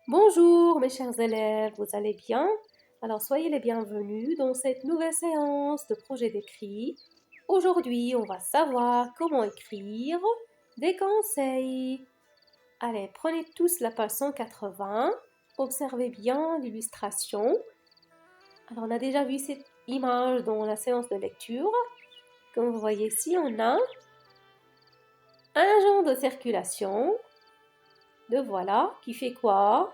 Bonjour mes chers élèves, vous allez bien? Alors soyez les bienvenus dans cette nouvelle séance de projet d'écrit. Aujourd'hui, on va savoir comment écrire des conseils. Allez, prenez tous la page 180, observez bien l'illustration. Alors on a déjà vu cette image dans la séance de lecture. Comme vous voyez ici, on a un agent de circulation, le voilà, qui fait quoi?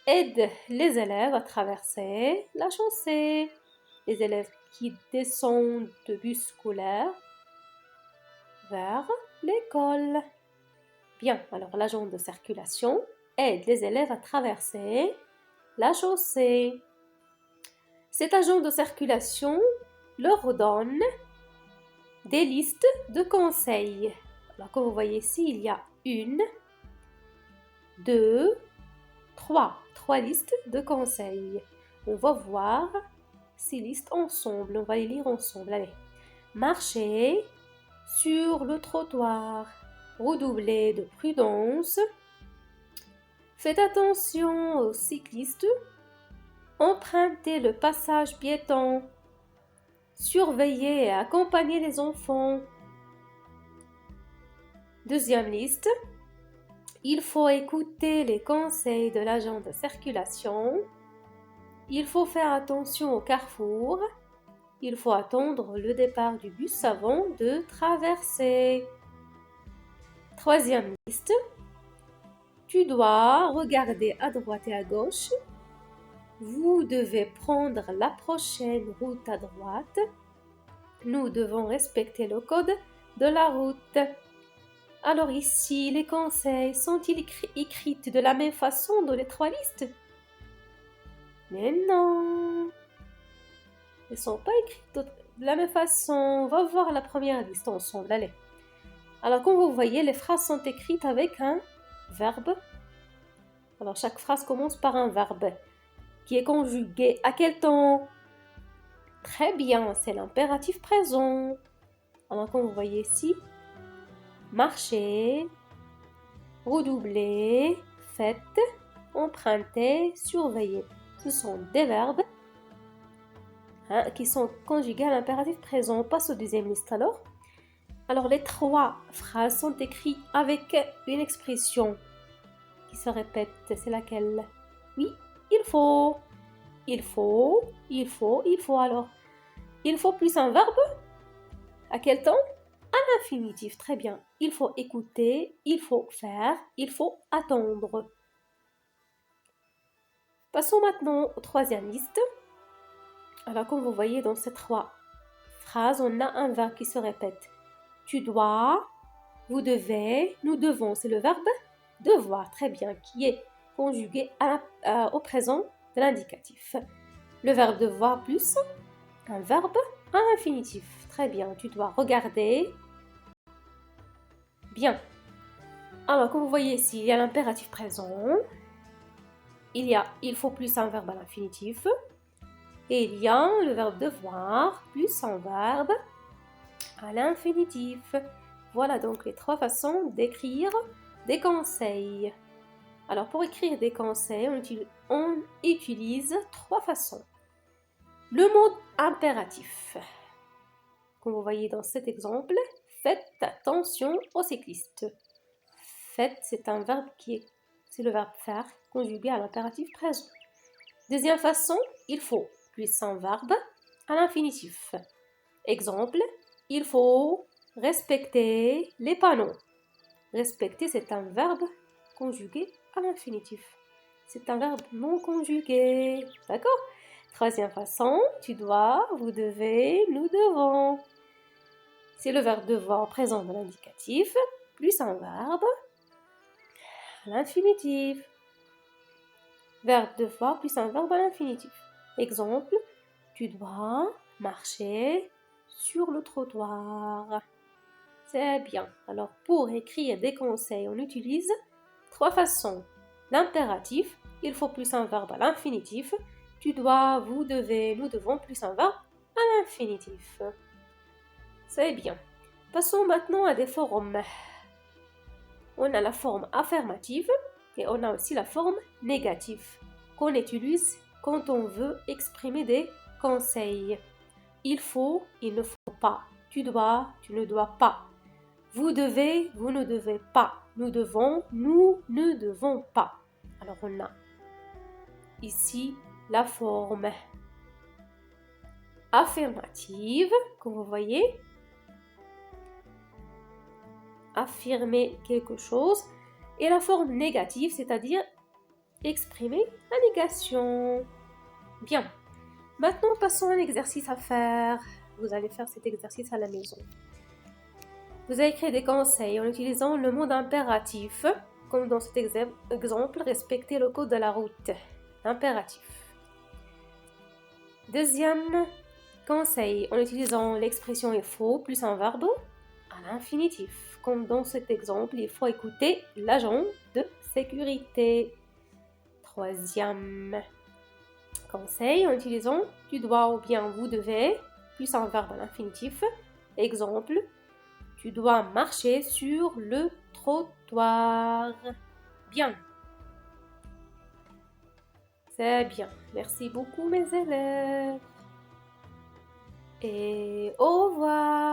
Aide les élèves à traverser la chaussée. Les élèves qui descendent de bus scolaire vers l'école. Bien, alors l'agent de circulation aide les élèves à traverser la chaussée. Cet agent de circulation leur donne des listes de conseils. Alors, comme vous voyez ici, il y a une, deux, trois listes de conseils. On va voir ces listes ensemble. On va les lire ensemble. Allez. Marchez sur le trottoir. Redoublez de prudence. Faites attention aux cyclistes. Empruntez le passage piéton. Surveillez et accompagnez les enfants. Deuxième liste. Il faut écouter les conseils de l'agent de circulation. Il faut faire attention au carrefour. Il faut attendre le départ du bus avant de traverser. Troisième liste. Tu dois regarder à droite et à gauche. Vous devez prendre la prochaine route à droite. Nous devons respecter le code de la route. Alors ici, les conseils sont-ils écrits de la même façon dans les trois listes? Mais non, ils ne sont pas écrits de la même façon. On va voir la première liste ensemble. Allez. Alors, comme vous voyez, les phrases sont écrites avec un verbe. Alors, chaque phrase commence par un verbe qui est conjugué à quel temps? Très bien, c'est l'impératif présent. Alors, comme vous voyez ici, marcher, redoubler, faites, emprunter, surveiller. Ce sont des verbes qui sont conjugués à l'impératif présent. On passe au deuxième liste alors. Alors, les trois phrases sont écrites avec une expression qui se répète. C'est laquelle? Oui, il faut. Il faut, il faut, il faut. Alors, il faut plus un verbe. À quel temps? À l'infinitif. Très bien. Il faut écouter, il faut faire, il faut attendre. Passons maintenant au troisième liste. Alors, comme vous voyez dans ces trois phrases, on a un verbe qui se répète. Tu dois, vous devez, nous devons. C'est le verbe devoir, très bien, qui est conjugué au présent de l'indicatif. Le verbe devoir plus un verbe à l'infinitif. Très bien, tu dois regarder. Bien. Alors, comme vous voyez ici, il y a l'impératif présent. Il faut plus un verbe à l'infinitif. Et il y a le verbe devoir plus un verbe à l'infinitif. Voilà donc les trois façons d'écrire des conseils. Alors, pour écrire des conseils, on utilise trois façons. Le mot impératif. Comme vous voyez dans cet exemple, faites attention aux cyclistes. Faites, c'est un verbe c'est le verbe faire conjugué à l'impératif présent. Deuxième façon, il faut plus un verbe à l'infinitif. Exemple, il faut respecter les panneaux. Respecter, c'est un verbe conjugué à l'infinitif. C'est un verbe non conjugué. D'accord? Troisième façon, tu dois, vous devez, nous devons. C'est le verbe devoir présent dans l'indicatif, plus un verbe à l'infinitif. Verbe devoir plus un verbe à l'infinitif. Exemple, tu dois marcher sur le trottoir. C'est bien. Alors, pour écrire des conseils, on utilise trois façons. L'impératif, il faut plus un verbe à l'infinitif. Tu dois, vous devez, nous devons plus un verbe à l'infinitif. C'est bien. Passons maintenant à des formes. On a la forme affirmative. Et on a aussi la forme négative qu'on utilise quand on veut exprimer des conseils. Il faut, il ne faut pas. Tu dois, tu ne dois pas. Vous devez, vous ne devez pas. Nous devons, nous ne devons pas. Alors on a ici la forme affirmative, comme vous voyez. Affirmer quelque chose. Et la forme négative, c'est-à-dire exprimer la négation. Bien. Maintenant, passons à un exercice à faire. Vous allez faire cet exercice à la maison. Vous allez créer des conseils en utilisant le mode impératif, comme dans cet exemple, respectez le code de la route. Impératif. Deuxième conseil, en utilisant l'expression il faut plus un verbe à l'infinitif. Comme dans cet exemple, il faut écouter l'agent de sécurité. Troisième conseil, en utilisant tu dois ou bien vous devez plus un verbe à l'infinitif. Exemple, tu dois marcher sur le trottoir. Bien. C'est bien. Merci beaucoup mes élèves. Et au revoir.